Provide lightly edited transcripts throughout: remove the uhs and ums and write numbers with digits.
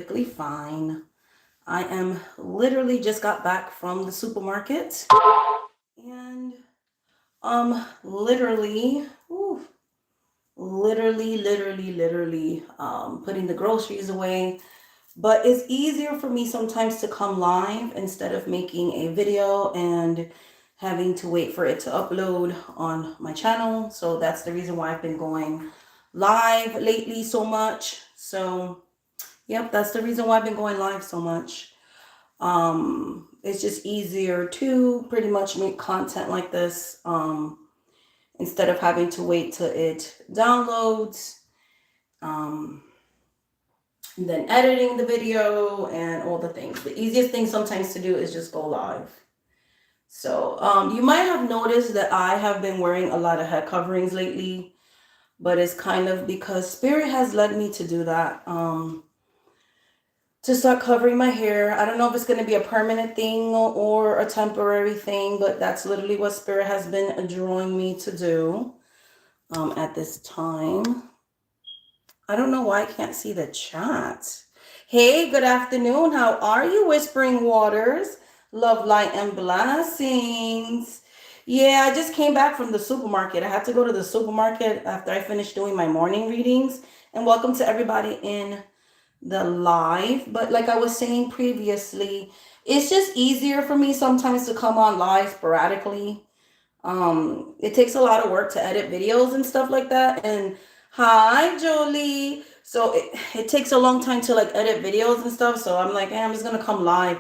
perfectly fine. I am literally just got back from the supermarket and literally, putting the groceries away. But it's easier for me sometimes to come live instead of making a video and having to wait for it to upload on my channel. So that's the reason why I've been going live lately so much. So yep, that's the reason why I've been going live so much. It's just easier to pretty much make content like this instead of having to wait till it downloads, um, and then editing the video and all the things. The easiest thing sometimes to do is just go live. So you might have noticed that I have been wearing a lot of head coverings lately, but it's kind of because Spirit has led me to do that. To start covering my hair. I don't know if it's going to be a permanent thing or a temporary thing, but that's literally what Spirit has been drawing me to do at this time. I don't know why I can't see the chat. Hey, good afternoon. How are you, Whispering Waters? Love, light, and blessings. Yeah, I just came back from the supermarket. I had to go to the supermarket after I finished doing my morning readings. And welcome to everybody in the live. But like I was saying previously, it's just easier for me sometimes to come on live sporadically. It takes a lot of work to edit videos and stuff like that. And hi, Jolie. So it takes a long time to like edit videos and stuff. So I'm like, hey, I'm just gonna come live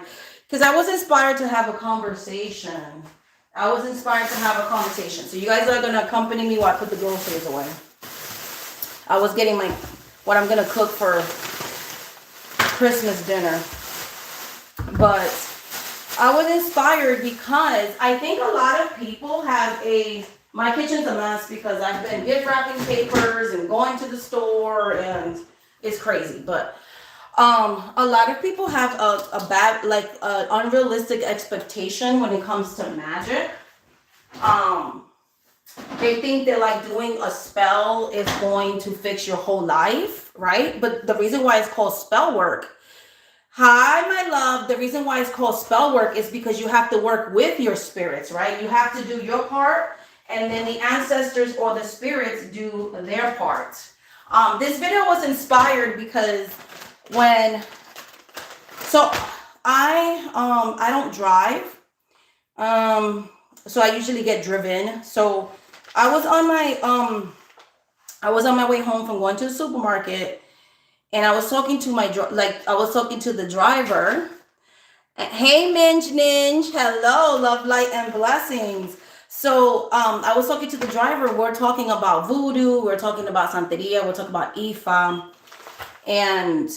because I was inspired to have a conversation. So you guys are gonna accompany me while I put the groceries away. I was getting what I'm gonna cook for Christmas dinner. But I was inspired because I think a lot of people my kitchen's a mess because I've been gift wrapping papers and going to the store and it's crazy. But a lot of people have a bad, like unrealistic expectation when it comes to magic. They think that like doing a spell is going to fix your whole life, right? But the reason why it's called spell work, hi, my love, the reason why it's called spell work is because you have to work with your spirits, right? You have to do your part, and then the ancestors or the spirits do their part. This video was inspired because I don't drive, so I usually get driven. So I was on my way home from going to the supermarket, and I was talking to the driver. Hey, Ninj, hello, love, light, and blessings. So I was talking to the driver. We're talking about voodoo. We're talking about Santeria. We're talking about Ifa, and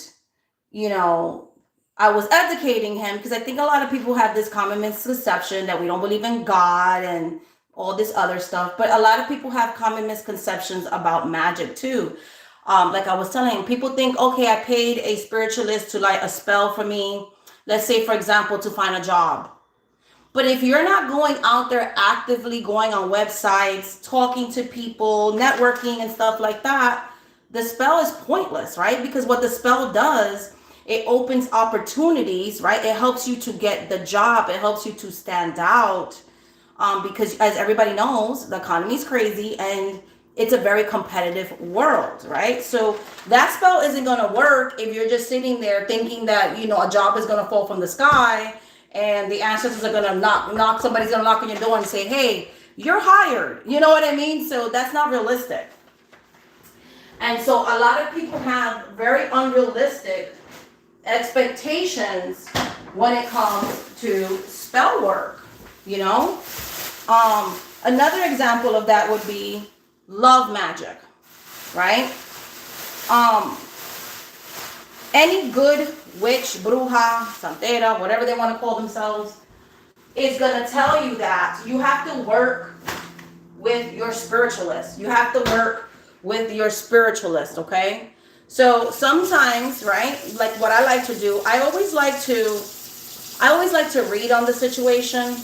I was educating him because I think a lot of people have this common misconception that we don't believe in God and all this other stuff. But a lot of people have common misconceptions about magic too. Like I was telling him, people think, okay, I paid a spiritualist to light a spell for me. Let's say, for example, to find a job. But if you're not going out there actively going on websites, talking to people, networking and stuff like that, the spell is pointless, right? Because what the spell does, it opens opportunities, right? It helps you to get the job. It helps you to stand out. Because as everybody knows, the economy is crazy and it's a very competitive world, right? So that spell isn't going to work if you're just sitting there thinking that, a job is going to fall from the sky and the ancestors are going to knock, somebody's going to knock on your door and say, hey, you're hired. You know what I mean? So that's not realistic. And so a lot of people have very unrealistic expectations when it comes to spell work, Another example of that would be love magic, right? Any good witch, bruja, santera, whatever they want to call themselves, is going to tell you that you have to work with your spiritualist. Okay? So sometimes, right, like what I like to do, I always like to read on the situation.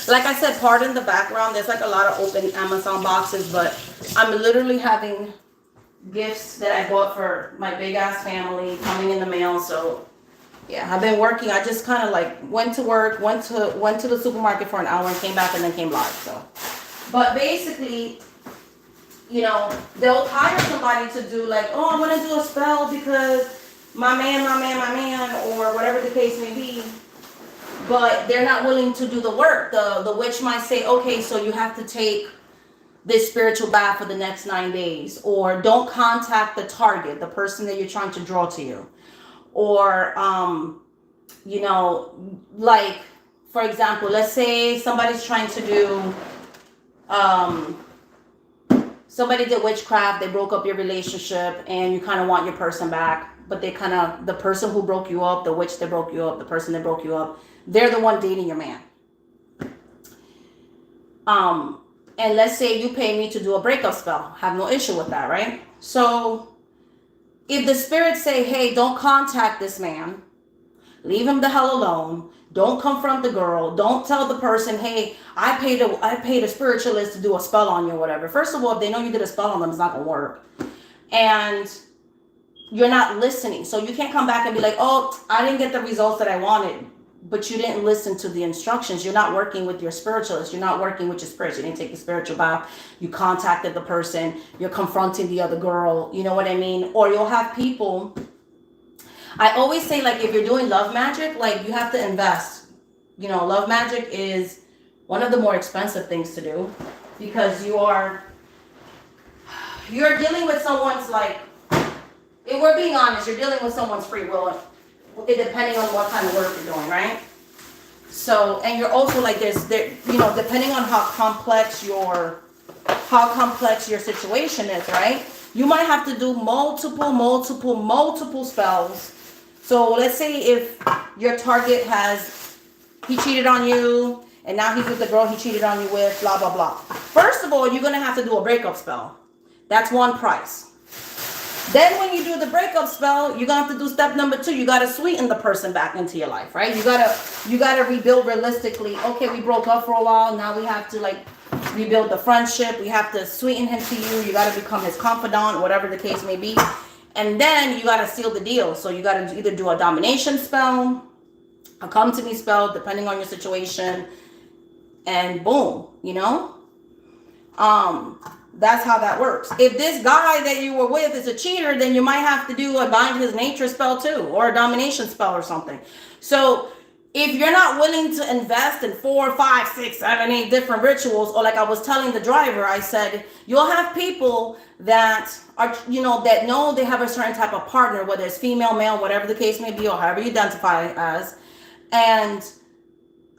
Like I said, pardon the background. There's like a lot of open Amazon boxes, but I'm literally having gifts that I bought for my big ass family coming in the mail. So yeah, I've been working. I just kind of like went to work, went to the supermarket for an hour and came back and then came live. So, but basically, you know, they'll hire somebody to do like, oh, I want to do a spell because my man, or whatever the case may be. But they're not willing to do the work. The witch might say, okay, so you have to take this spiritual bath for the next 9 days, or don't contact the target, the person that you're trying to draw to you, or you know, like for example, let's say somebody's trying to do somebody did witchcraft, they broke up your relationship and you kind of want your person back, but they kind of, the person who broke you up, the witch that broke you up, the person that broke you up, they're the one dating your man. And let's say you pay me to do a breakup spell. Have no issue with that, right? So if the spirits say, hey, don't contact this man, leave him the hell alone, don't confront the girl, don't tell the person, hey, I paid a spiritualist to do a spell on you or whatever. First of all, if they know you did a spell on them, it's not gonna work. And you're not listening. So you can't come back and be like, oh, I didn't get the results that I wanted. But you didn't listen to the instructions. You're not working with your spiritualist. You're not working with your spirits. You didn't take the spiritual bath. You contacted the person. You're confronting the other girl. You know what I mean? Or you'll have people. I always say, like, if you're doing love magic, like, you have to invest. You know, love magic is one of the more expensive things to do because you're dealing with someone's, like, if we're being honest, you're dealing with someone's free will. Depending on what kind of work you're doing, right? So, and you're also like you know, depending on how complex your situation is, right? You might have to do multiple spells. So let's say if your target he cheated on you, and now he's with the girl he cheated on you with, blah, blah, blah. First of all, you're gonna have to do a breakup spell. That's one price. Then when you do the breakup spell, you're gonna have to do step number 2. You gotta sweeten the person back into your life, right? You gotta rebuild realistically. Okay, we broke up for a while. Now we have to like rebuild the friendship. We have to sweeten him to you. You gotta become his confidant, whatever the case may be. And then you gotta seal the deal. So you gotta either do a domination spell, a come to me spell, depending on your situation, and boom, you know? That's how that works. If this guy that you were with is a cheater, then you might have to do a bind his nature spell too, or a domination spell or something. So if you're not willing to invest in 4, 5, 6, 7, 8 different rituals, or like I was telling the driver, I said, you'll have people that are, you know, that know they have a certain type of partner, whether it's female, male, whatever the case may be, or however you identify as. And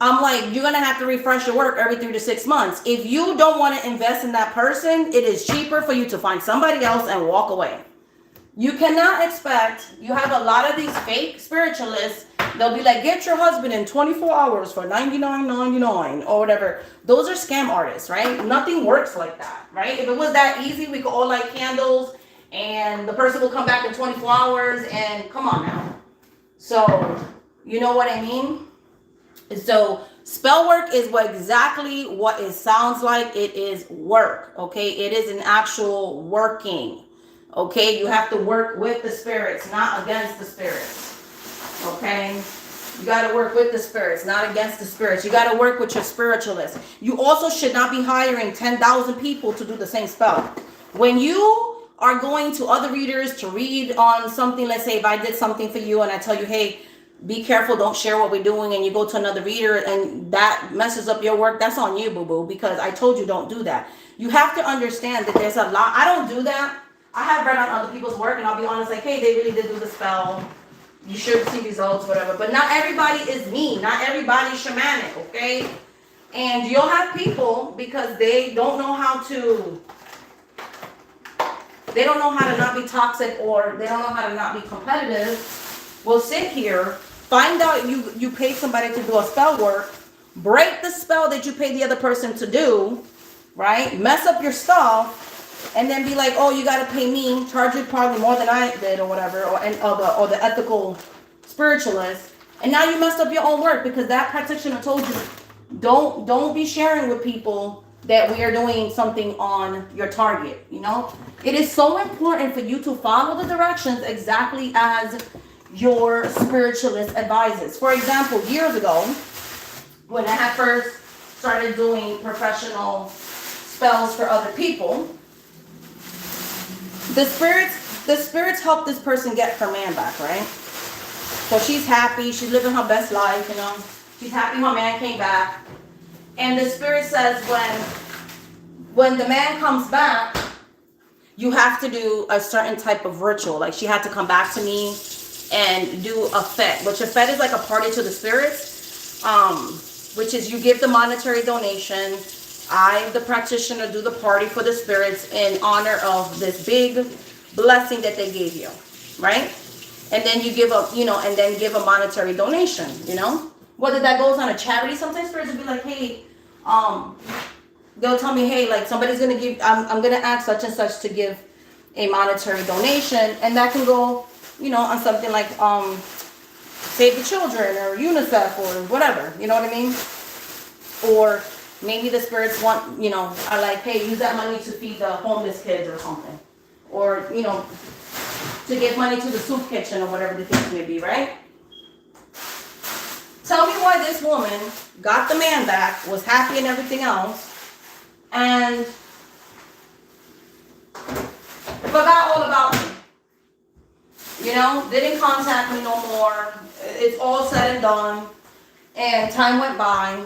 I'm like, you're going to have to refresh your work every 3 to 6 months. If you don't want to invest in that person, it is cheaper for you to find somebody else and walk away. You cannot expect, you have a lot of these fake spiritualists, they'll be like, get your husband in 24 hours for $99.99 or whatever. Those are scam artists, right? Nothing works like that, right? If it was that easy, we could all light candles and the person will come back in 24 hours and come on now. So, you know what I mean? So spell work is exactly what it sounds like. It is work, okay? It is an actual working, okay? You have to work with the spirits, not against the spirits, okay? You got to work with the spirits, not against the spirits. You got to work with your spiritualists. You also should not be hiring 10,000 people to do the same spell. When you are going to other readers to read on something, let's say if I did something for you and I tell you, hey, be careful, don't share what we're doing, and you go to another reader and that messes up your work, that's on you, boo-boo, because I told you don't do that. You have to understand that there's a lot. I don't do that. I have read on other people's work and I'll be honest, like, hey, they really did do the spell. You should see results, whatever. But not everybody is me. Not everybody's shamanic, okay? And you'll have people, because they don't know how to not be toxic, or they don't know how to not be competitive, will sit here, find out you paid somebody to do a spell work, break the spell that you paid the other person to do, right? Mess up your stuff, and then be like, oh, you got to pay me, charge you probably more than I did or whatever, or the ethical spiritualist. And now you messed up your own work because that practitioner told you, don't be sharing with people that we are doing something on your target. You know, it is so important for you to follow the directions exactly as your spiritualist advises. For example, years ago, when I had first started doing professional spells for other people, the spirits helped this person get her man back, right? So she's happy, she's living her best life, you know. She's happy her man came back. And the spirit says when the man comes back, you have to do a certain type of ritual. Like she had to come back to me and do a fete, which a fete is like a party to the spirits, which is you give the monetary donation. I, the practitioner, do the party for the spirits in honor of this big blessing that they gave you, right? And then you give a, you know, and then give a monetary donation, you know? Whether that goes on a charity, sometimes spirits will be like, hey, they'll tell me, hey, like somebody's gonna give, I'm gonna ask such and such to give a monetary donation, and that can go, you know, on something like Save the Children or UNICEF or whatever, you know what I mean? Or maybe the spirits want, you know, are like, hey, use that money to feed the homeless kids or something. Or, you know, to give money to the soup kitchen or whatever the case may be, right? Tell me why this woman got the man back, was happy and everything else, and forgot all about me. You know, didn't contact me no more. It's all said and done. And time went by.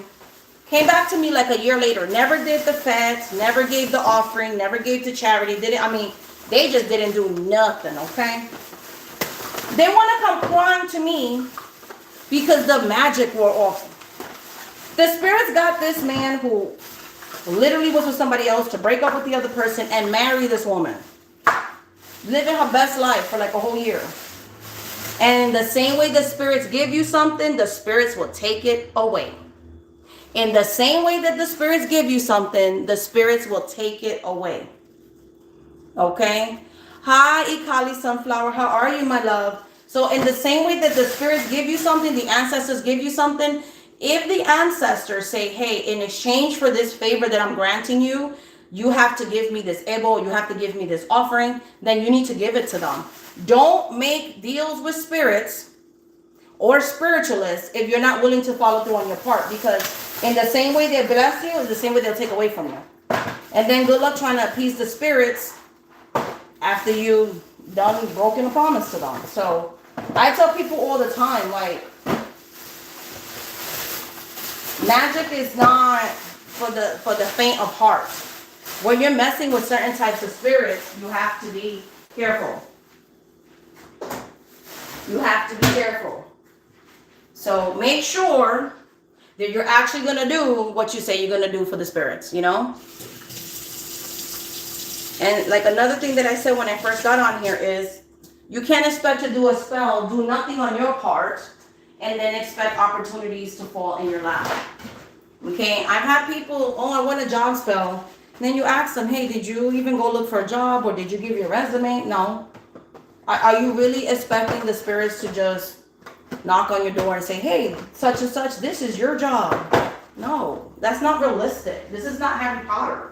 Came back to me like a year later. Never did the fete, never gave the offering, never gave to charity. They just didn't do nothing, okay? They want to come crying to me because the magic wore off. The spirits got this man who literally was with somebody else to break up with the other person and marry this woman. Living her best life for like a whole year. And the same way the spirits give you something, the spirits will take it away. In the same way that the spirits give you something, the spirits will take it away. Okay? Hi, Ikali Sunflower. How are you, my love? So in the same way that the spirits give you something, the ancestors give you something, if the ancestors say, hey, in exchange for this favor that I'm granting you, you have to give me this ebo, you have to give me this offering, then you need to give it to them. Don't make deals with spirits or spiritualists if you're not willing to follow through on your part, because in the same way they bless you is the same way they'll take away from you. And then good luck trying to appease the spirits after you've done broken a promise to them. So I tell people all the time, like, magic is not for the faint of heart. When you're messing with certain types of spirits, you have to be careful. You have to be careful. So make sure that you're actually going to do what you say you're going to do for the spirits, you know? And like another thing that I said when I first got on here is you can't expect to do a spell, do nothing on your part, and then expect opportunities to fall in your lap. Okay? I've had people, oh, I want a job spell. And then you ask them, hey, did you even go look for a job, or did you give your resume? No. Are you really expecting the spirits to just knock on your door and say, hey, such and such, this is your job? No, that's not realistic. This is not Harry Potter.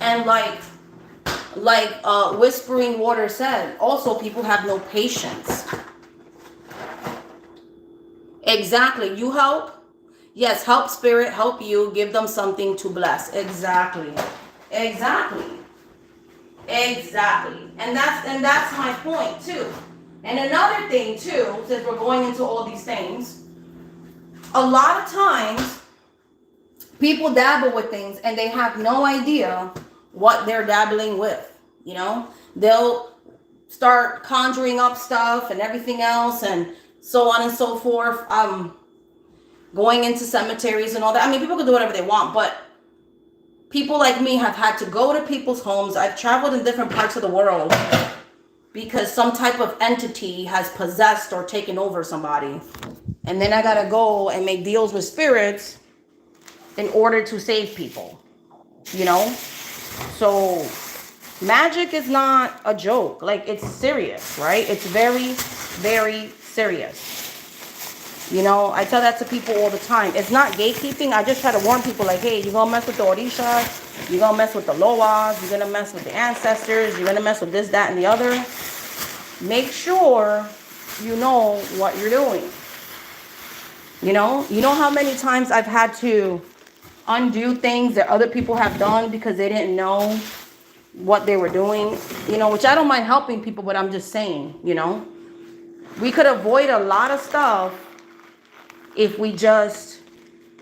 And like Whispering Water said, also people have no patience. Exactly. You help. Yes, help spirit, help you, give them something to bless. Exactly. Exactly. Exactly. And that's my point too. And another thing too, since we're going into all these things, a lot of times people dabble with things and they have no idea what they're dabbling with. You know, they'll start conjuring up stuff and everything else and so on and so forth. Going into cemeteries and all that. I mean, people can do whatever they want, but people like me have had to go to people's homes. I've traveled in different parts of the world because some type of entity has possessed or taken over somebody. And then I gotta go and make deals with spirits in order to save people, you know? So magic is not a joke. Like, it's serious, right? It's very, very serious. You know, I tell that to people all the time. It's not gatekeeping. I just try to warn people like, hey, you're going to mess with the Orishas. You're going to mess with the Loas. You're going to mess with the ancestors. You're going to mess with this, that, and the other. Make sure you know what you're doing. You know how many times I've had to undo things that other people have done because they didn't know what they were doing, you know, which I don't mind helping people, but I'm just saying, you know, we could avoid a lot of stuff if we just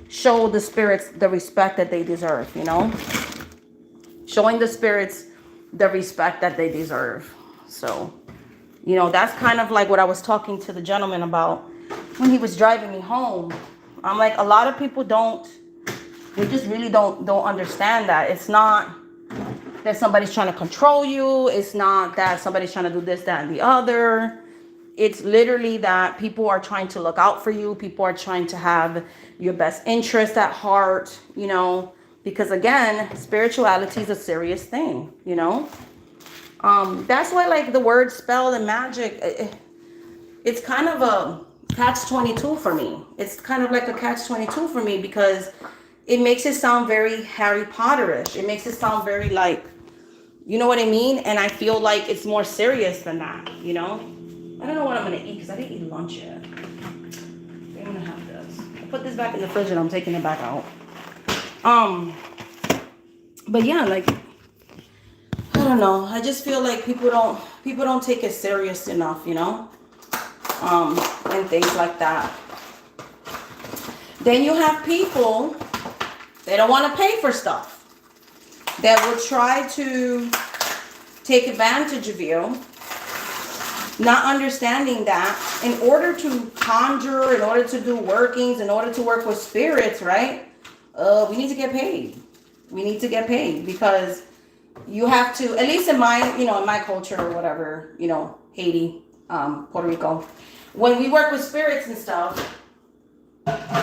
show the spirits the respect that they deserve, you know, showing the spirits the respect that they deserve. So, you know, that's kind of like what I was talking to the gentleman about when he was driving me home. I'm like, a lot of people they just really don't understand that. It's not that somebody's trying to control you. It's not that somebody's trying to do this, that, and the other. It's literally that people are trying to look out for you. People are trying to have your best interest at heart, you know, because again, spirituality is a serious thing, you know. That's why like the word spell and magic, it's kind of a catch-22 for me. It's kind of like a catch-22 for me because it makes it sound very Harry Potterish. It makes it sound very like, you know what I mean? And I feel like it's more serious than that, you know? I don't know what I'm going to eat because I didn't eat lunch yet. I'm going to have this. I put this back in the fridge and I'm taking it back out. But yeah, like, I don't know. I just feel like people don't take it serious enough, you know? And things like that. Then you have people, they don't want to pay for stuff. That will try to take advantage of you. Not understanding that in order to conjure, in order to do workings, in order to work with spirits, right? We need to get paid. We need to get paid because you have to, at least in my, you know, in my culture or whatever, you know, Haiti, Puerto Rico, when we work with spirits and stuff,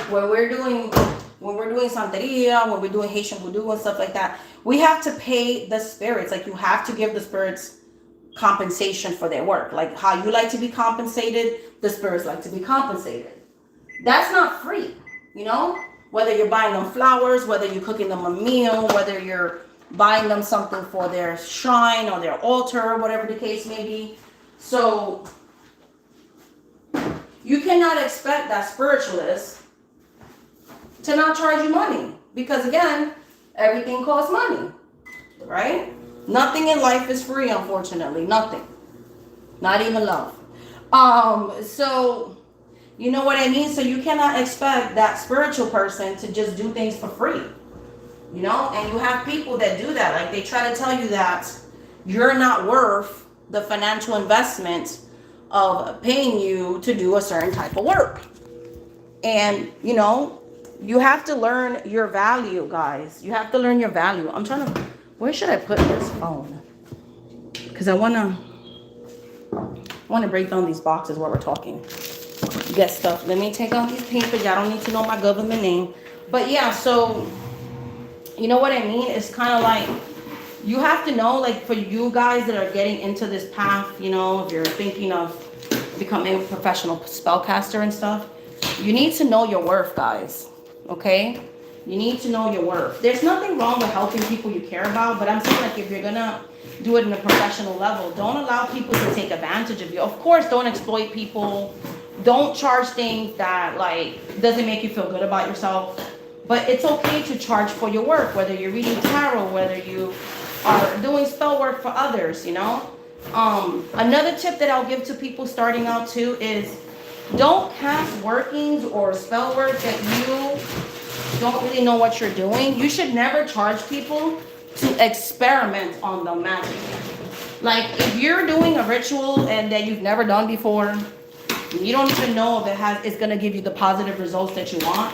when we're doing Santeria, when we're doing Haitian Voodoo and stuff like that, we have to pay the spirits. Like you have to give the spirits compensation for their work. Like how you like to be compensated, the spirits like to be compensated. That's not free, you know? Whether you're buying them flowers, whether you're cooking them a meal, whether you're buying them something for their shrine or their altar, whatever the case may be. So you cannot expect that spiritualist to not charge you money because again, everything costs money, right? Nothing in life is free, unfortunately. Nothing. Not even love. So, you know what I mean? So you cannot expect that spiritual person to just do things for free. You know? And you have people that do that. Like they try to tell you that you're not worth the financial investment of paying you to do a certain type of work. And, you know, you have to learn your value, guys. You have to learn your value. I'm trying to... Where should I put this phone? Because I want to break down these boxes while we're talking. Get stuff. Let me take out these papers. Y'all don't need to know my government name. But yeah, so you know what I mean? It's kind of like you have to know, like for you guys that are getting into this path, you know, if you're thinking of becoming a professional spellcaster and stuff, you need to know your worth, guys. Okay? You need to know your worth. There's nothing wrong with helping people you care about, but I'm saying like if you're gonna do it in a professional level, don't allow people to take advantage of you. Of course, don't exploit people. Don't charge things that like doesn't make you feel good about yourself. But it's okay to charge for your work, whether you're reading tarot, whether you are doing spell work for others, you know. Another tip that I'll give to people starting out too is don't cast workings or spell work that you don't really know what you're doing. You should never charge people to experiment on the magic. Like if you're doing a ritual and that you've never done before, you don't even know if it's gonna give you the positive results that you want,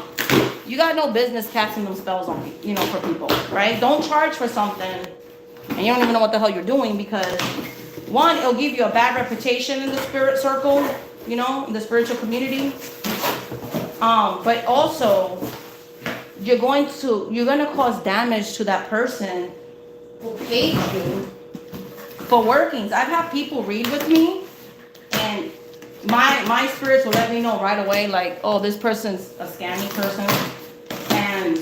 you got no business casting them spells on, you know, for people, right? Don't charge for something and you don't even know what the hell you're doing because one, it'll give you a bad reputation in the spirit circle, you know, in the spiritual community. But also you're gonna cause damage to that person who paid you for workings. I've had people read with me and my spirits will let me know right away, like, oh, this person's a scammy person, and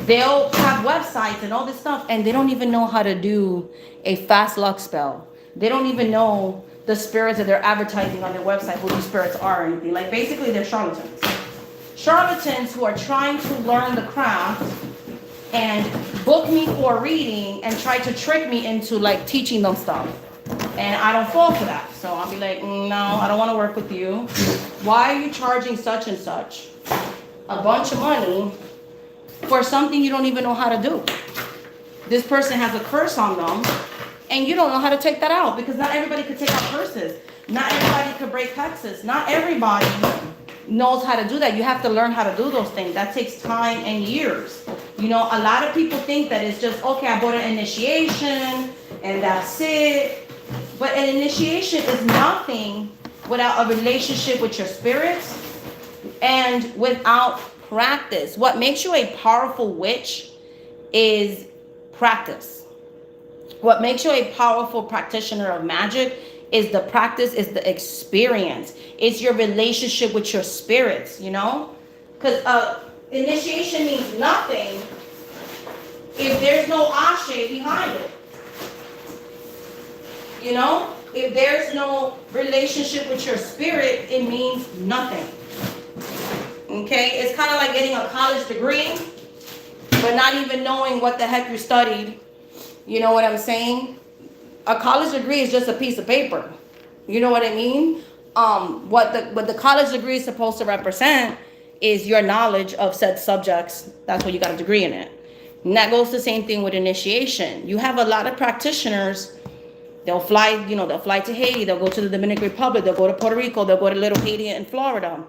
they'll have websites and all this stuff, and they don't even know how to do a fast luck spell. They don't even know the spirits that they're advertising on their website, who these spirits are or anything. Like, basically, they're charlatans. Charlatans who are trying to learn the craft and book me for a reading and try to trick me into, like, teaching them stuff. And I don't fall for that. So I'll be like, no, I don't want to work with you. Why are you charging such and such a bunch of money for something you don't even know how to do? This person has a curse on them, and you don't know how to take that out, because not everybody could take out curses. Not everybody could break hexes. Not everybody knows how to do that. You have to learn how to do those things. That takes time and years. You know, a lot of people think that it's just, okay, I bought an initiation and that's it. But an initiation is nothing without a relationship with your spirits and without practice. What makes you a powerful witch is practice. What makes you a powerful practitioner of magic is the practice, is the experience. It's your relationship with your spirits, you know? Because initiation means nothing if there's no ashe behind it. You know, if there's no relationship with your spirit, it means nothing. Okay, it's kind of like getting a college degree, but not even knowing what the heck you studied. You know what I'm saying? A college degree is just a piece of paper. You know what I mean? What the college degree is supposed to represent is your knowledge of said subjects. That's what you got a degree in it. And that goes the same thing with initiation. You have a lot of practitioners. They'll fly to Haiti, they'll go to the Dominican Republic, they'll go to Puerto Rico, they'll go to Little Haiti in Florida.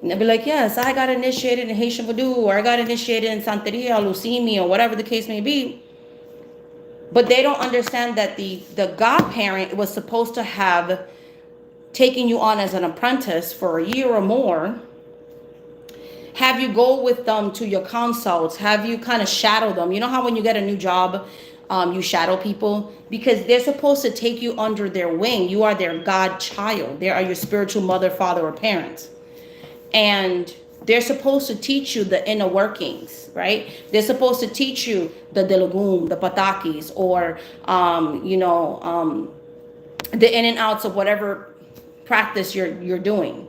And they'll be like, yes, I got initiated in Haitian Voodoo, or I got initiated in Santeria, Lucimi, or whatever the case may be. But they don't understand that the godparent was supposed to have taken you on as an apprentice for a year or more, have you go with them to your consults, have you kind of shadow them. You know how when you get a new job, you shadow people, because they're supposed to take you under their wing. You are their godchild. They are your spiritual mother, father, or parent. And they're supposed to teach you the inner workings, right? They're supposed to teach you the delagum, the patakis, or, the in and outs of whatever practice you're doing.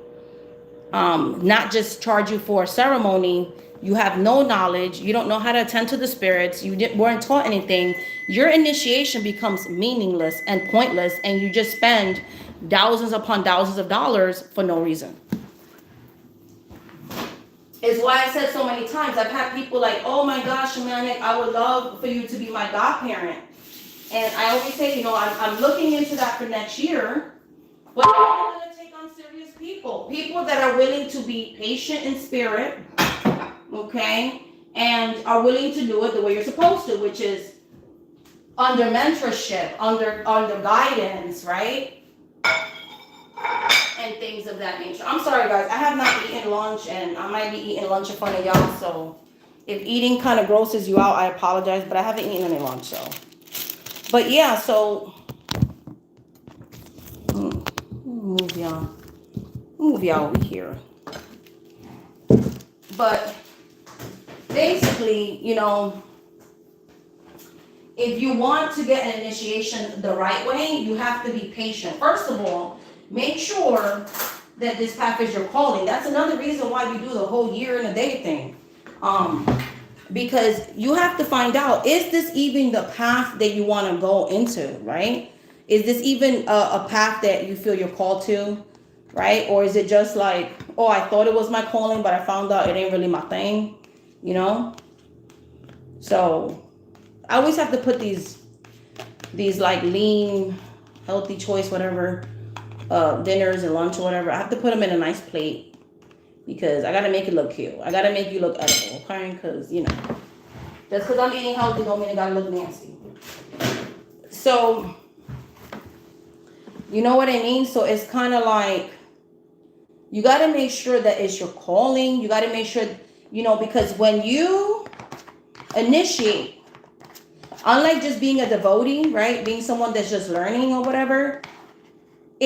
Not just charge you for a ceremony. You have no knowledge. You don't know how to attend to the spirits. Weren't taught anything. Your initiation becomes meaningless and pointless, and you just spend thousands upon thousands of dollars for no reason. It's why I said so many times, I've had people like, oh my gosh, Shamanic, I would love for you to be my godparent. And I always say, I'm looking into that for next year, but I'm going to take on serious people that are willing to be patient in spirit, okay, and are willing to do it the way you're supposed to, which is under mentorship, under guidance, right? And things of that nature. I'm sorry, guys. I have not eaten lunch, and I might be eating lunch in front of y'all. So if eating kind of grosses you out, I apologize, but I haven't eaten any lunch. So, but yeah, so move y'all over here. But basically, if you want to get an initiation the right way, you have to be patient. First of all, make sure that this path is your calling. That's another reason why we do the whole year and a day thing. Because you have to find out, is this even the path that you want to go into, right? Is this even a path that you feel you're called to, right? Or is it just like, oh, I thought it was my calling, but I found out it ain't really my thing, So I always have to put these like lean, healthy choice, whatever, dinners and lunch or whatever. I have to put them in a nice plate because I got to make it look cute. I got to make you look edible, okay? Because, just because I'm eating healthy don't mean it got to look nasty. So, you know what I mean? So it's kind of like, you got to make sure that it's your calling. You got to make sure, because when you initiate, unlike just being a devotee, right? Being someone that's just learning or whatever,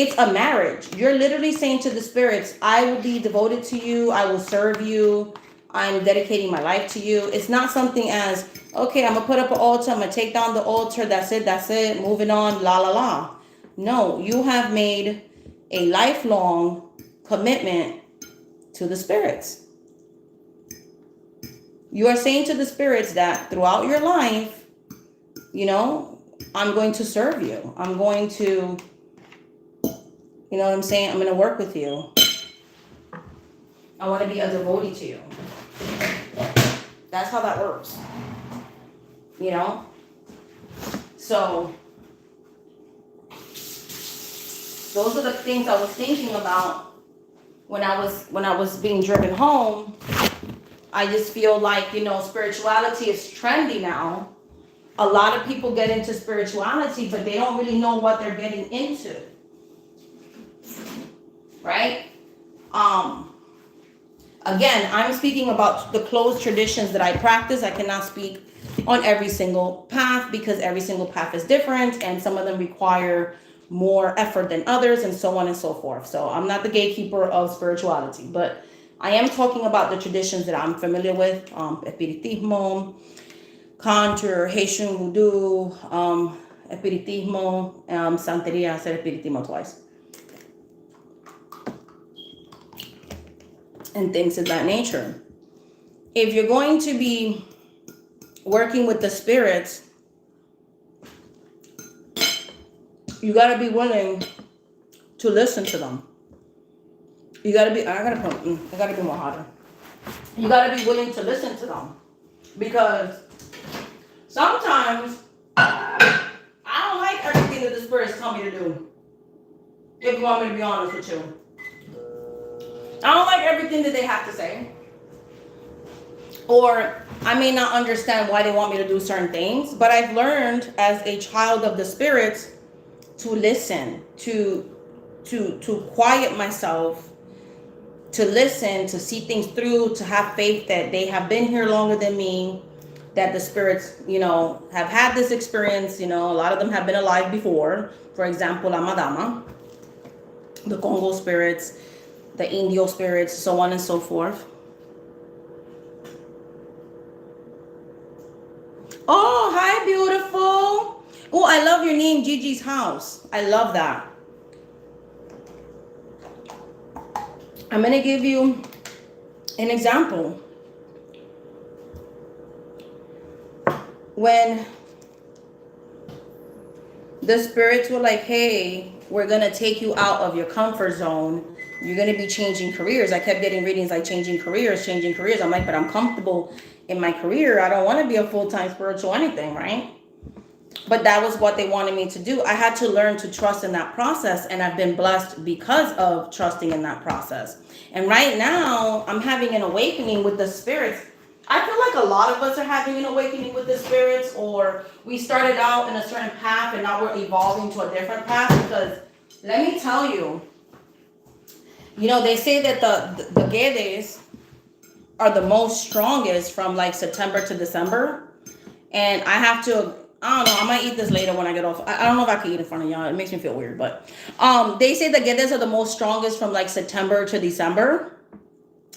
It's a marriage. You're literally saying to the spirits, I will be devoted to you. I will serve you. I'm dedicating my life to you. It's not something as, okay, I'm going to put up an altar. I'm going to take down the altar. That's it. That's it. Moving on. La, la, la. No, you have made a lifelong commitment to the spirits. You are saying to the spirits that throughout your life, you know, I'm going to serve you. I'm going to, you know what I'm saying? I'm going to work with you. I want to be a devotee to you. That's how that works. You know? So, those are the things I was thinking about when I was being driven home. I just feel like, you know, spirituality is trendy now. A lot of people get into spirituality, but they don't really know what they're getting into. Right? Again, I'm speaking about the closed traditions that I practice. I cannot speak on every single path because every single path is different and some of them require more effort than others and so on and so forth. So I'm not the gatekeeper of spirituality, but I am talking about the traditions that I'm familiar with. Espiritismo, Conjure, Haitian Voodoo, Espiritismo, Santeria. I said Espiritismo twice. And things of that nature. If you're going to be working with the spirits, you got to be willing to listen to them. You got to be, I got to be more hotter. You got to be willing to listen to them. Because sometimes I don't like everything that the spirits tell me to do. If you want me to be honest with you. I don't like everything that they have to say. Or I may not understand why they want me to do certain things, but I've learned as a child of the spirits to listen, to quiet myself, to listen, to see things through, to have faith that they have been here longer than me, that the spirits, you know, have had this experience. You know, a lot of them have been alive before. For example, La Madama, the Congo spirits, the Indio spirits, so on and so forth. Oh, hi, beautiful. Oh, I love your name, Gigi's House. I love that. I'm going to give you an example. When the spirits were like, hey, we're going to take you out of your comfort zone. You're going to be changing careers. I kept getting readings like changing careers. I'm like, but I'm comfortable in my career. I don't want to be a full-time spiritual anything, right? But that was what they wanted me to do. I had to learn to trust in that process, and I've been blessed because of trusting in that process. And right now, I'm having an awakening with the spirits. I feel like a lot of us are having an awakening with the spirits, or we started out in a certain path and now we're evolving to a different path. Because let me tell you, you know, they say that the Guedes are the most strongest from like September to December. And I have to, I don't know, I might eat this later when I get off. I don't know if I can eat in front of y'all. It makes me feel weird. But they say the Guedes are the most strongest from like September to December.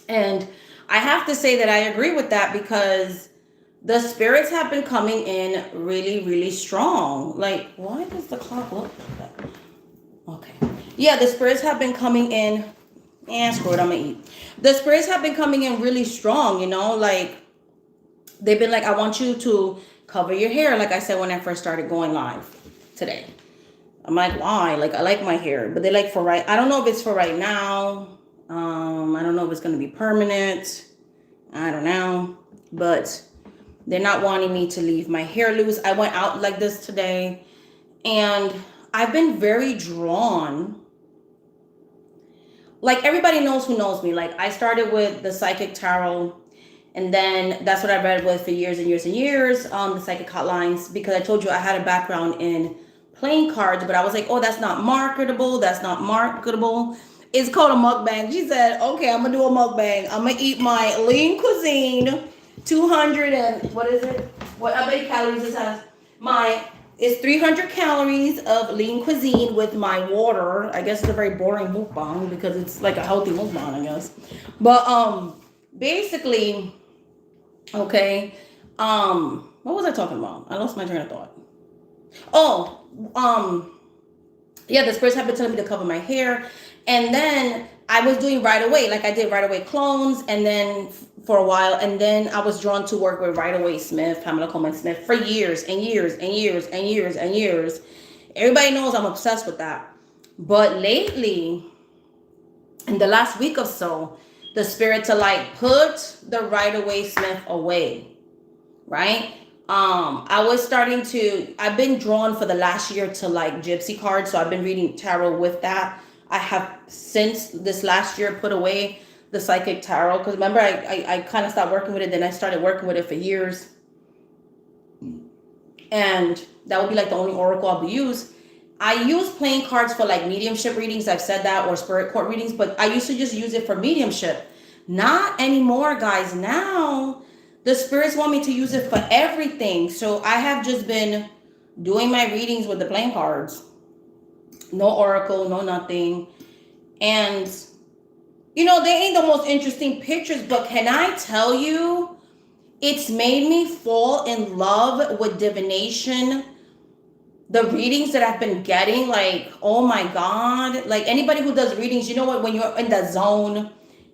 And I have to say that I agree with that because the spirits have been coming in really, really strong. Like, why does the clock look like that? Okay. Yeah, the spirits have been coming in. Screw it, I'm gonna eat. The spirits have been coming in really strong, you know, like they've been like, I want you to cover your hair, like I said when I first started going live today. I'm like, why? Like, I like my hair, but they like for right. I don't know if it's for right now. I don't know if it's gonna be permanent. I don't know, but they're not wanting me to leave my hair loose. I went out like this today, and I've been very drawn. Like, everybody knows who knows me. Like, I started with the psychic tarot, and then that's what I read with for years and years and years, the psychic hotlines, because I told you I had a background in playing cards, but I was like, oh, that's not marketable. That's not marketable. It's called a mukbang. She said, okay, I'm gonna do a mukbang. I'm gonna eat my lean cuisine, 200 and what is it? What, how many calories this has? It's 300 calories of lean cuisine with my water. I guess it's a very boring mukbang because it's like a healthy mukbang, I guess. But basically, okay. What was I talking about? I lost my train of thought. Oh, yeah, the spirits have been telling me to cover my hair. And then I was doing right away, like I did right away clones, and then for a while, and then I was drawn to work with right away Smith, Pamela Coleman Smith, for years and years and years and years and years. Everybody knows I'm obsessed with that. But lately, in the last week or so, the spirit to like put the right away Smith away, right? I was starting to, I've been drawn for the last year to like gypsy cards. So I've been reading tarot with that. I have since this last year put away the psychic tarot. Because remember, I kind of stopped working with it. Then I started working with it for years. And that would be like the only oracle I'll use. I use playing cards for like mediumship readings. I've said that, or spirit court readings. But I used to just use it for mediumship. Not anymore, guys. Now the spirits want me to use it for everything. So I have just been doing my readings with the playing cards. No oracle, no nothing. And, you know, they ain't the most interesting pictures, but can I tell you, it's made me fall in love with divination. The readings that I've been getting, like, oh my God. Like anybody who does readings, you know what, when you're in the zone,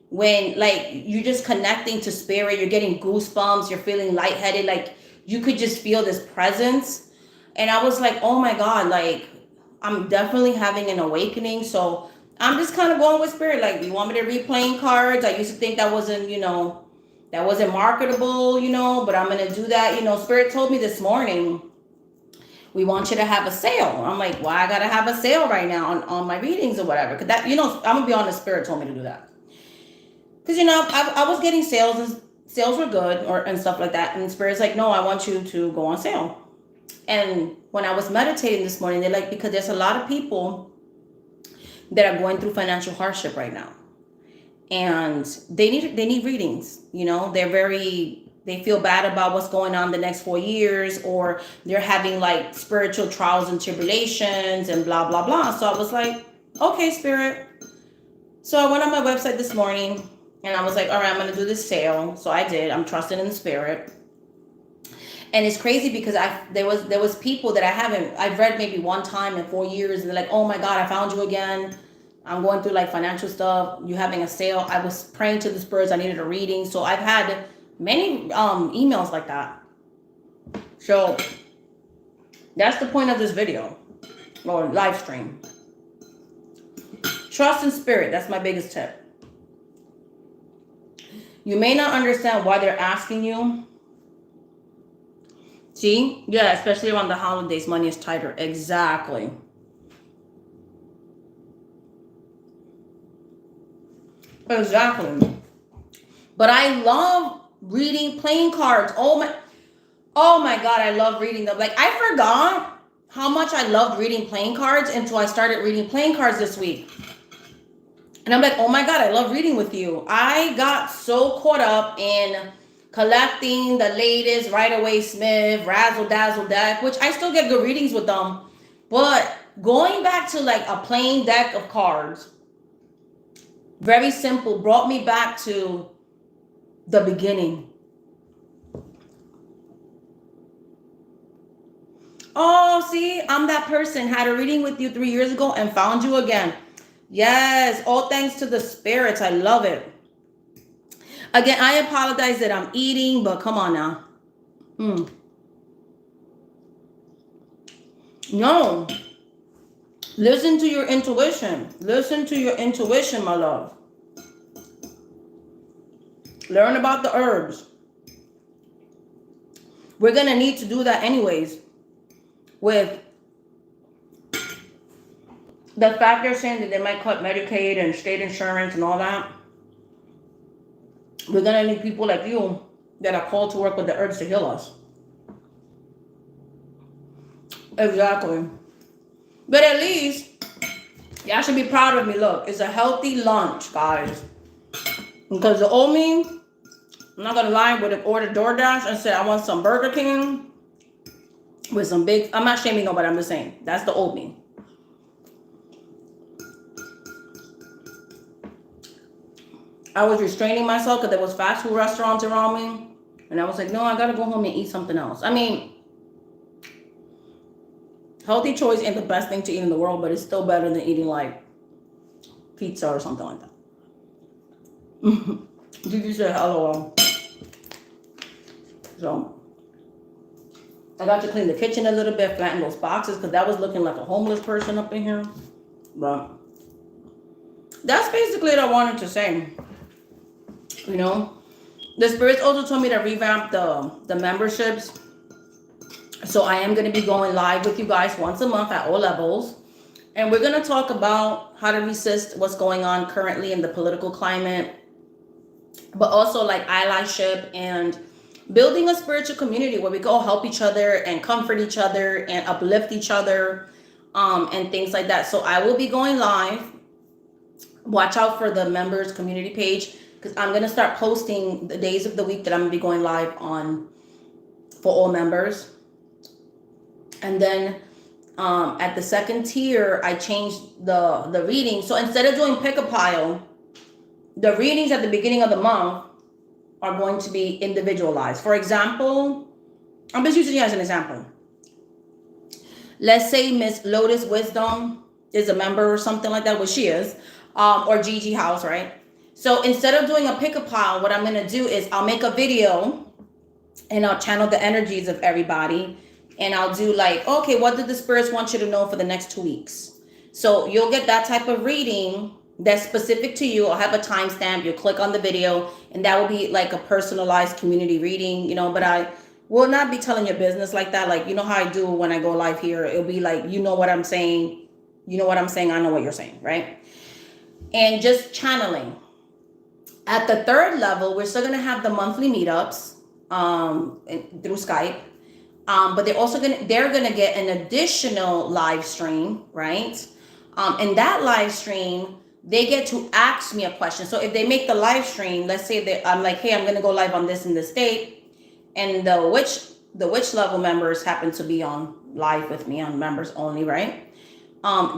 when like you're just connecting to spirit, you're getting goosebumps, you're feeling lightheaded, like you could just feel this presence. And I was like, oh my God, like I'm definitely having an awakening. So I'm just kind of going with spirit. Like, you want me to read playing cards? I used to think that wasn't, you know, that wasn't marketable, you know, but I'm going to do that. You know, spirit told me this morning, we want you to have a sale. I'm like, why I got to have a sale right now on my readings or whatever? Because that, you know, I'm going to be honest, spirit told me to do that. Because, you know, I was getting sales and sales were good and stuff like that. And spirit's like, no, I want you to go on sale. And when I was meditating this morning, they're like, because there's a lot of people that are going through financial hardship right now. And they need readings. You know, they feel bad about what's going on the next 4 years, or they're having like spiritual trials and tribulations and blah, blah, blah. So I was like, okay, spirit. So I went on my website this morning and I was like, all right, I'm going to do this sale. So I did. I'm trusting in the spirit. And it's crazy because there was people that I've read maybe one time in 4 years, and they're like, oh my God, I found you again. I'm going through like financial stuff. You having a sale. I was praying to the spirits. I needed a reading. So I've had many emails like that. So that's the point of this video or live stream. Trust in spirit. That's my biggest tip. You may not understand why they're asking you. See? Yeah, especially around the holidays, money is tighter. Exactly. Exactly. But I love reading playing cards. Oh my God, I love reading them. Like, I forgot how much I loved reading playing cards until I started reading playing cards this week. And I'm like, oh my God, I love reading with you. I got so caught up in collecting the latest Right Away Smith, Razzle Dazzle deck, which I still get good readings with them. But going back to like a plain deck of cards, very simple, brought me back to the beginning. Oh, see, I'm that person. Had a reading with you 3 years ago and found you again. Yes, all thanks to the spirits. I love it. Again, I apologize that I'm eating, but come on now. No. Listen to your intuition. Listen to your intuition, my love. Learn about the herbs. We're going to need to do that anyways. With the fact they're saying that they might cut Medicaid and state insurance and all that. We're going to need people like you that are called to work with the herbs to heal us. Exactly. But at least, y'all should be proud of me. Look, it's a healthy lunch, guys. Because the old me, I'm not going to lie, would have ordered DoorDash and said, I want some Burger King. with some big, I'm not shaming nobody, I'm just saying, that's the old me. I was restraining myself because there was fast food restaurants around me. And I was like, no, I gotta go home and eat something else. I mean, healthy choice ain't the best thing to eat in the world, but it's still better than eating like pizza or something like that. Did you say hello? So I got to clean the kitchen a little bit, flatten those boxes because that was looking like a homeless person up in here. But that's basically what I wanted to say. You know, the spirits also told me to revamp the memberships. So I am going to be going live with you guys once a month at all levels. And we're going to talk about how to resist what's going on currently in the political climate, but also like allyship and building a spiritual community where we go help each other and comfort each other and uplift each other, and things like that. So I will be going live. Watch out for the members community page because I'm going to start posting the days of the week that I'm going to be going live on for all members. And then at the second tier, I changed the reading. So instead of doing pick a pile, the readings at the beginning of the month are going to be individualized. For example, I'm just using you as an example. Let's say Miss Lotus Wisdom is a member or something like that, which she is, or Gigi House, right? So instead of doing a pick a pile, what I'm going to do is I'll make a video and I'll channel the energies of everybody. And I'll do like, okay, what did the spirits want you to know for the next 2 weeks? So you'll get that type of reading that's specific to you. I'll have a timestamp. You'll click on the video and that will be like a personalized community reading, you know, but I will not be telling your business like that. Like, you know how I do when I go live here, it'll be like, you know what I'm saying. You know what I'm saying. I know what you're saying. Right. And just channeling. At the third level, we're still going to have the monthly meetups, through Skype. But they're gonna get an additional live stream, right? And that live stream, they get to ask me a question. So if they make the live stream, let's say that I'm like, hey, I'm gonna go live on this in this date, and the witch level members happen to be on live with me on members only, right?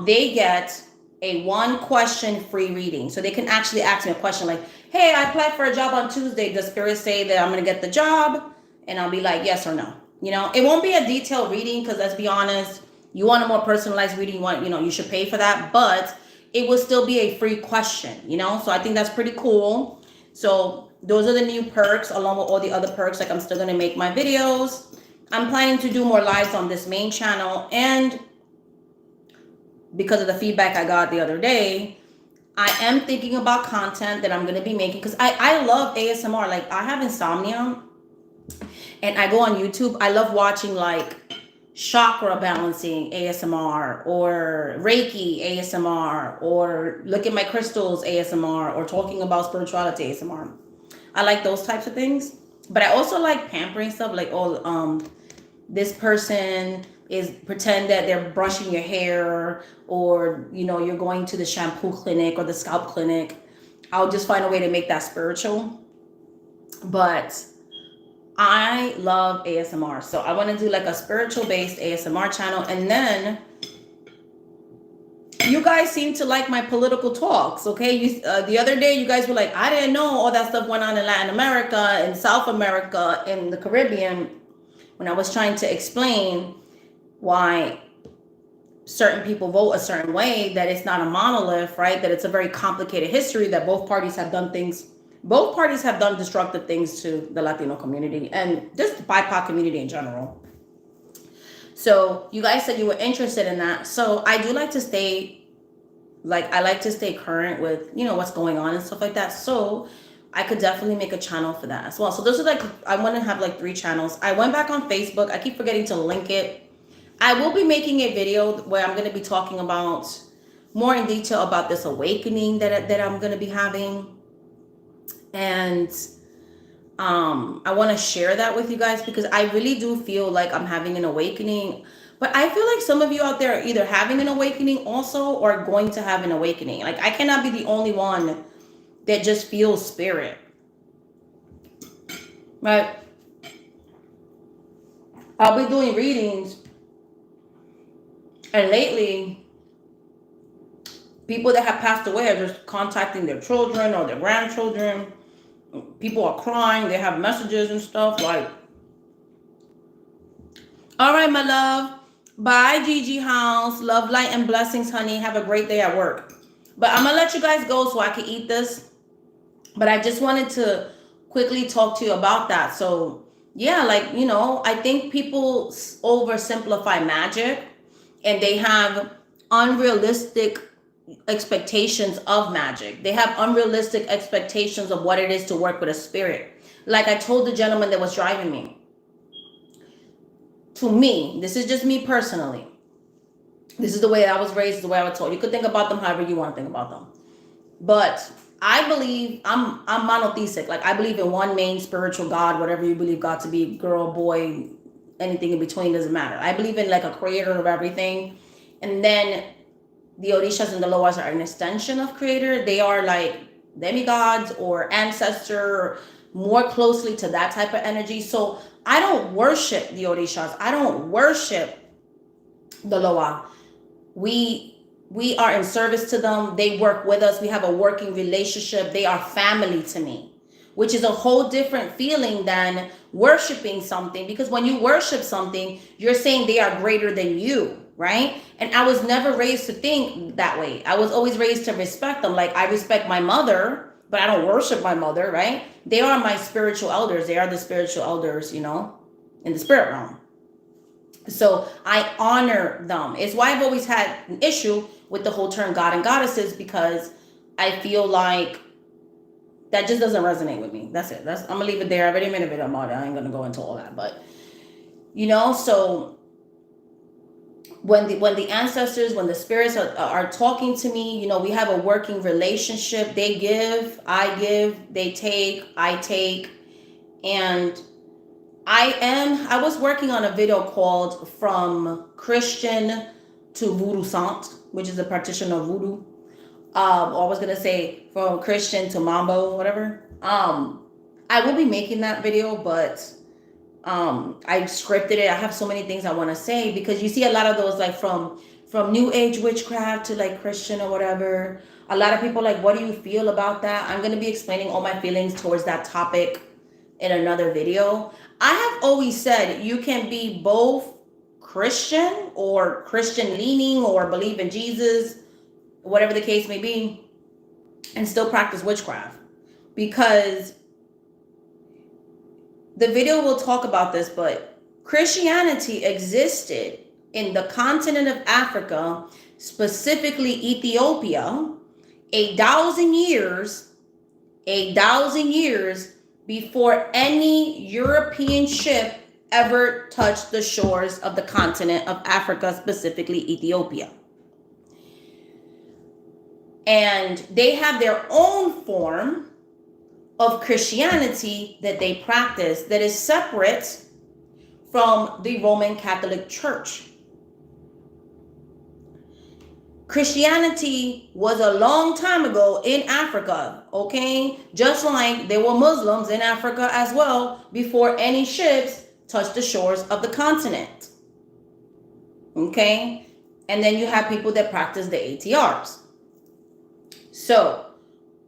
They get a 1 question free reading. So they can actually ask me a question like, hey, I applied for a job on Tuesday. Does spirit say that I'm gonna get the job? And I'll be like, yes or no. You know, it won't be a detailed reading because let's be honest, you want a more personalized reading, you should pay for that, but it will still be a free question, you know? So I think that's pretty cool. So those are the new perks along with all the other perks. Like I'm still going to make my videos. I'm planning to do more lives on this main channel. And because of the feedback I got the other day, I am thinking about content that I'm going to be making because I love ASMR. Like I have insomnia. And I go on YouTube. I love watching like chakra balancing ASMR or Reiki ASMR or look at my crystals ASMR or talking about spirituality ASMR. I like those types of things. But I also like pampering stuff like, this person is pretend that they're brushing your hair or, you're going to the shampoo clinic or the scalp clinic. I'll just find a way to make that spiritual. But I love ASMR. So I want to do like a spiritual based ASMR channel. And then you guys seem to like my political talks. Okay. The other day you guys were like, I didn't know all that stuff went on in Latin America and South America and the Caribbean when I was trying to explain why certain people vote a certain way, that it's not a monolith, right? That it's a very complicated history, that both parties have done destructive things to the Latino community and just the BIPOC community in general. So you guys said you were interested in that. So I do like to stay, I like to stay current with, what's going on and stuff like that. So I could definitely make a channel for that as well. So those are I want to have 3 channels. I went back on Facebook. I keep forgetting to link it. I will be making a video where I'm going to be talking about more in detail about this awakening that I'm going to be having. And I want to share that with you guys because I really do feel like I'm having an awakening. But I feel like some of you out there are either having an awakening also or going to have an awakening. Like I cannot be the only one that just feels spirit. Right? I'll be doing readings And lately, people that have passed away are just contacting their children or their grandchildren. People are crying. They have messages and stuff like, all right, my love. Bye, Gigi House. Love, light, and blessings, honey. Have a great day at work. But I'm going to let you guys go so I can eat this. But I just wanted to quickly talk to you about that. So, yeah, like, I think people oversimplify magic and they have unrealistic expectations of magic. They have unrealistic expectations of what it is to work with a spirit. Like I told the gentleman that was driving me, to me, this is just me personally. This is the way I was raised, the way I was told. You could think about them however you want to think about them. But I believe I'm monotheistic. Like I believe in one main spiritual God, whatever you believe God to be, girl, boy, anything in between, doesn't matter. I believe in like a creator of everything. And then the Orishas and the Loas are an extension of creator. They are like demigods or ancestor, more closely to that type of energy. So I don't worship the Orishas. I don't worship the Loa. We are in service to them. They work with us. We have a working relationship. They are family to me, which is a whole different feeling than worshiping something. Because when you worship something, you're saying they are greater than you, right? And I was never raised to think that way. I was always raised to respect them. Like I respect my mother, but I don't worship my mother, right? They are my spiritual elders. They are the spiritual elders, in the spirit realm. So I honor them. It's why I've always had an issue with the whole term God and goddesses, because I feel like that just doesn't resonate with me. That's it. I'm gonna leave it there. I've already made a video about it. I ain't gonna go into all that, but so when the ancestors, when the spirits are talking to me, we have a working relationship. They give, I give, they take, I take. And I was working on a video called From Christian to Voodoo Sant, which is a partition of voodoo. Or I was gonna say From Christian to Mambo, whatever. I will be making that video, but I scripted it. I have so many things I want to say, because you see a lot of those like from New Age witchcraft to like Christian or whatever. A lot of people like, what do you feel about that? I'm gonna be explaining all my feelings towards that topic in another video. I have always said you can be both Christian or Christian leaning or believe in Jesus, whatever the case may be, and still practice witchcraft. Because the video will talk about this, but Christianity existed in the continent of Africa, specifically Ethiopia, 1,000 years before any European ship ever touched the shores of the continent of Africa, specifically Ethiopia. And they have their own form of Christianity that they practice that is separate from the Roman Catholic Church. Christianity was a long time ago in Africa, okay? Just like there were Muslims in Africa as well before any ships touched the shores of the continent, okay? And then you have people that practice the ATRs. So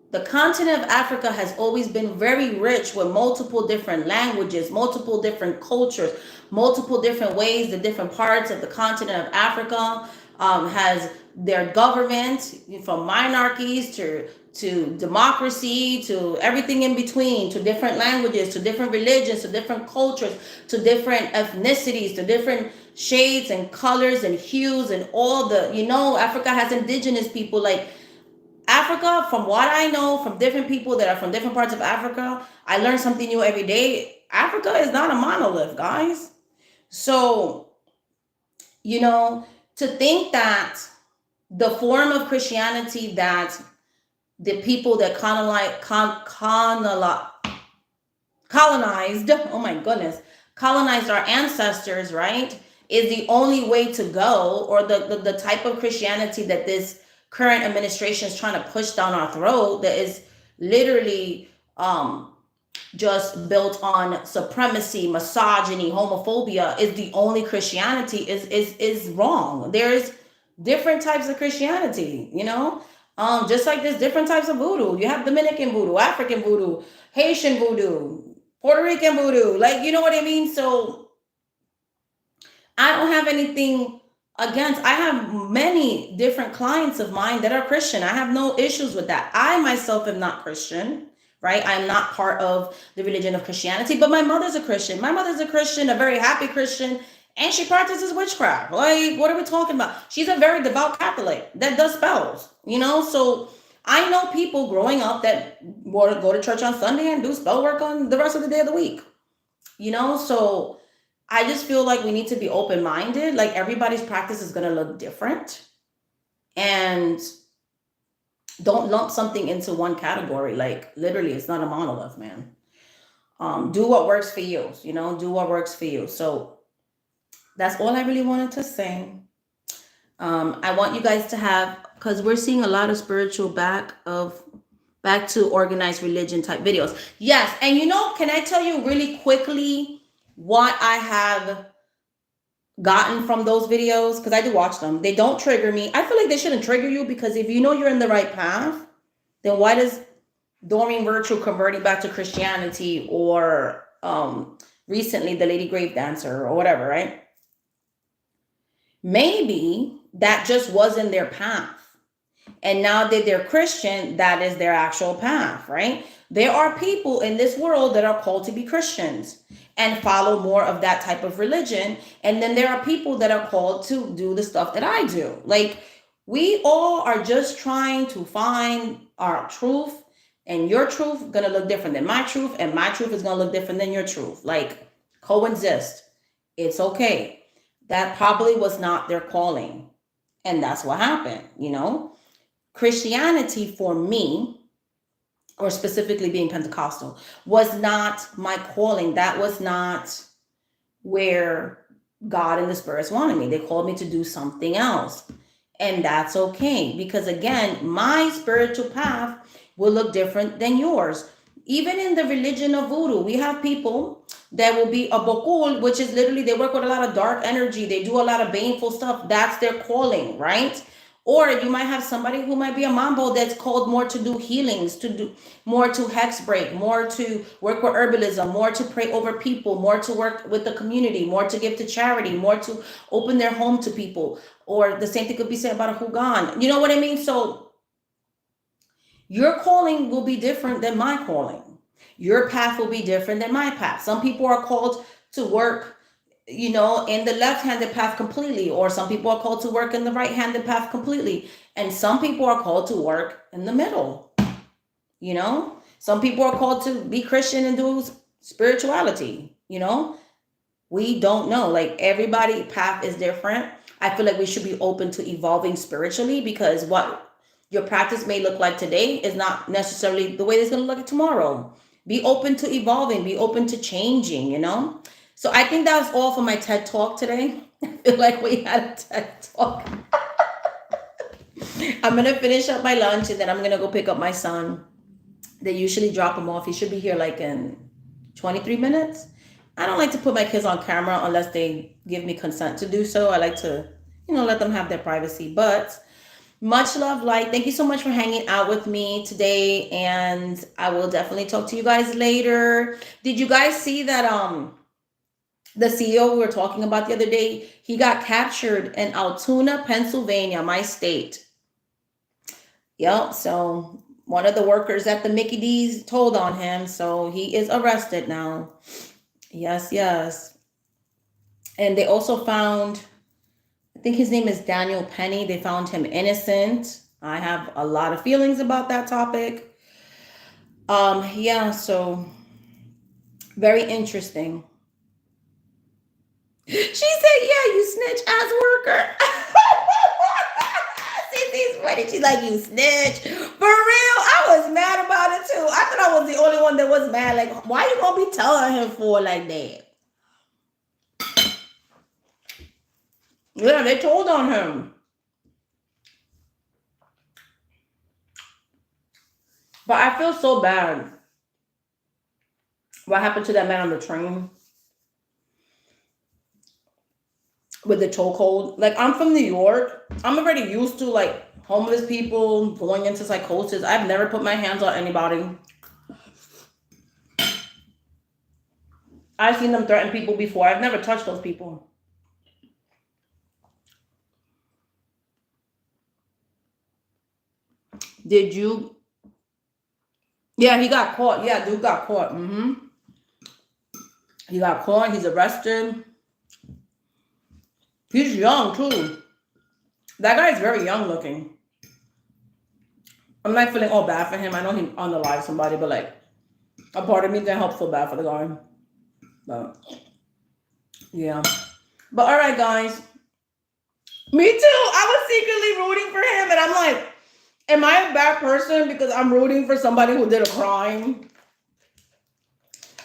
the continent of Africa has always been very rich with multiple different languages, multiple different cultures, multiple different ways. The different parts of the continent of Africa has their government, from monarchies to democracy, to everything in between, to different languages, to different religions, to different cultures, to different ethnicities, to different shades and colors and hues, and all the, Africa has indigenous people. Like Africa, from what I know from different people that are from different parts of Africa, I learn something new every day. Africa is not a monolith, guys. So, to think that the form of Christianity that the people that colonized our ancestors, right, is the only way to go, or the type of Christianity that this current administration is trying to push down our throat, that is literally just built on supremacy, misogyny, homophobia is the only Christianity is wrong. There's different types of Christianity, you know? Just like there's different types of voodoo. You have Dominican voodoo, African voodoo, Haitian voodoo, Puerto Rican voodoo. Like, you know what I mean? So I don't have anything against. I have many different clients of mine that are Christian. I have no issues with that. I myself am not Christian, right? I'm not part of the religion of Christianity, but my mother's a Christian. My mother's a Christian, a very happy Christian, and she practices witchcraft. Like, what are we talking about? She's a very devout Catholic that does spells, you know? So I know people growing up that go to church on Sunday and do spell work on the rest of the day of the week, you know? So I just feel like we need to be open minded. Like everybody's practice is going to look different. And don't lump something into one category. Like literally, it's not a monolith, man. Do what works for you, you know, do what works for you. So that's all I really wanted to say. I want you guys to have, because we're seeing a lot of spiritual back to organized religion type videos. Yes. And you know, can I tell you really quickly what I have gotten from those videos? Because I do watch them. They don't trigger me. I feel like they shouldn't trigger you, because if you know you're in the right path, then why does Doreen Virtue converting back to Christianity, or recently the Lady Grave Dancer or whatever, right? Maybe that just wasn't their path. And now that they're Christian, that is their actual path, right? There are people in this world that are called to be Christians and follow more of that type of religion. And then there are people that are called to do the stuff that I do. Like, we all are just trying to find our truth, and your truth gonna look different than my truth, and my truth is gonna look different than your truth. Like, coexist. It's okay. That probably was not their calling. And that's what happened, you know? Christianity for me, or specifically being Pentecostal, was not my calling. That was not where God and the spirits wanted me. They called me to do something else. And that's okay. Because again, my spiritual path will look different than yours. Even in the religion of voodoo, we have people that will be a bokul, which is literally, they work with a lot of dark energy. They do a lot of baneful stuff. That's their calling, right? Or you might have somebody who might be a mambo that's called more to do healings, to do more to hex break, more to work with herbalism, more to pray over people, more to work with the community, more to give to charity, more to open their home to people. Or the same thing could be said about a hugan. You know what I mean? So your calling will be different than my calling. Your path will be different than my path. Some people are called to work, you know, in the left-handed path completely, or some people are called to work in the right-handed path completely, and some people are called to work in the middle. You know, some people are called to be Christian and do spirituality. You know, we don't know. Like, everybody path is different. I feel like we should be open to evolving spiritually, because what your practice may look like today is not necessarily the way it's going to look like tomorrow. Be open to evolving, be open to changing, you know? So I think that was all for my TED Talk today. I feel like we had a TED Talk. I'm going to finish up my lunch, and then I'm going to go pick up my son. They usually drop him off. He should be here like in 23 minutes. I don't like to put my kids on camera unless they give me consent to do so. I like to, you know, let them have their privacy. But much love, light. Thank you so much for hanging out with me today, and I will definitely talk to you guys later. Did you guys see that the CEO we were talking about the other day, he got captured in Altoona, Pennsylvania, my state. Yep, so one of the workers at the Mickey D's told on him, so he is arrested now. Yes, yes. And they also found, I think his name is Daniel Penny. They found him innocent. I have a lot of feelings about that topic. Yeah, so very interesting. She said, yeah, you snitch ass worker. She's funny. She's like, you snitch. For real, I was mad about it too. I thought I was the only one that was mad. Like, why you gonna be telling him for like that? Yeah, they told on him. But I feel so bad. What happened to that man on the train with the chokehold? Like, I'm from New York. I'm already used to like homeless people going into psychosis. I've never put my hands on anybody. I've seen them threaten people before. I've never touched those people. Did you? Yeah, he got caught. Yeah, dude got caught. He got caught. He's arrested. He's young too. That guy is very young looking. I'm not feeling all bad for him. I know he unalived somebody, but like a part of me can't help feel bad for the guy. But yeah. But all right, guys. Me too. I was secretly rooting for him, and I'm like, am I a bad person because I'm rooting for somebody who did a crime?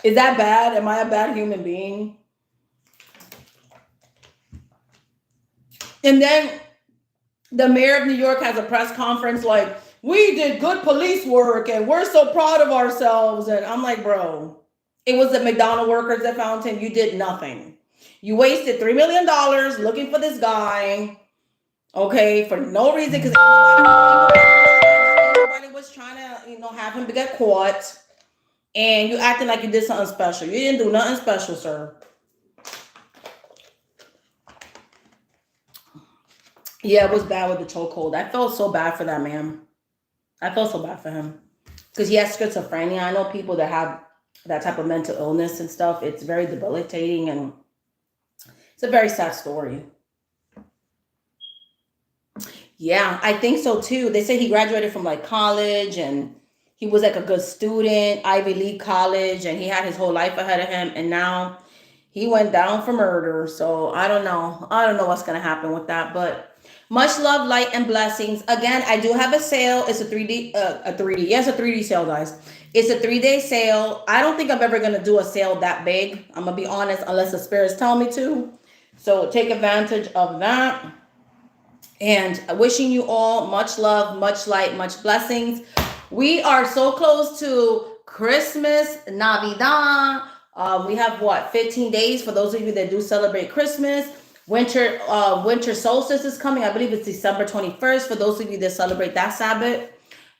Is that bad? Am I a bad human being? And then the mayor of New York has a press conference like, we did good police work and we're so proud of ourselves. And I'm like, bro, it was the McDonald's workers that found him. You did nothing. You wasted $3 million looking for this guy, okay, for no reason, because everybody was trying to, have him to get caught. And you acting like you did something special. You didn't do nothing special, sir. Yeah, it was bad with the chokehold. I felt so bad for that man. I felt so bad for him because he has schizophrenia. I know people that have that type of mental illness and stuff. It's very debilitating, and it's a very sad story. Yeah, I think so too. They say he graduated from like college and he was like a good student, Ivy League college, and he had his whole life ahead of him. And now he went down for murder. So I don't know. I don't know what's going to happen with that. But much love, light, and blessings. Again, I do have a sale. It's a 3D, a 3D. Yes, a 3D sale, guys. It's a 3-day sale. I don't think I'm ever going to do a sale that big. I'm going to be honest, unless the spirits tell me to. So take advantage of that. And wishing you all much love, much light, much blessings. We are so close to Christmas, Navidad. We have what, 15 days for those of you that do celebrate Christmas. Winter solstice is coming. I believe it's December 21st for those of you that celebrate that Sabbath.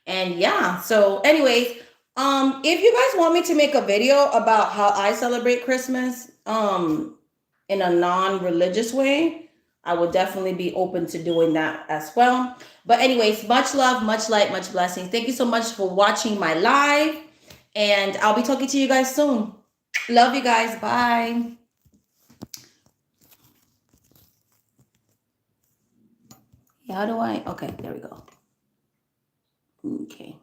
And yeah, so anyways, if you guys want me to make a video about how I celebrate Christmas, in a non-religious way, I will definitely be open to doing that as well. But anyways, much love, much light, much blessings. Thank you so much for watching my live. And I'll be talking to you guys soon. Love you guys. Bye. How do I? Okay, there we go. Okay.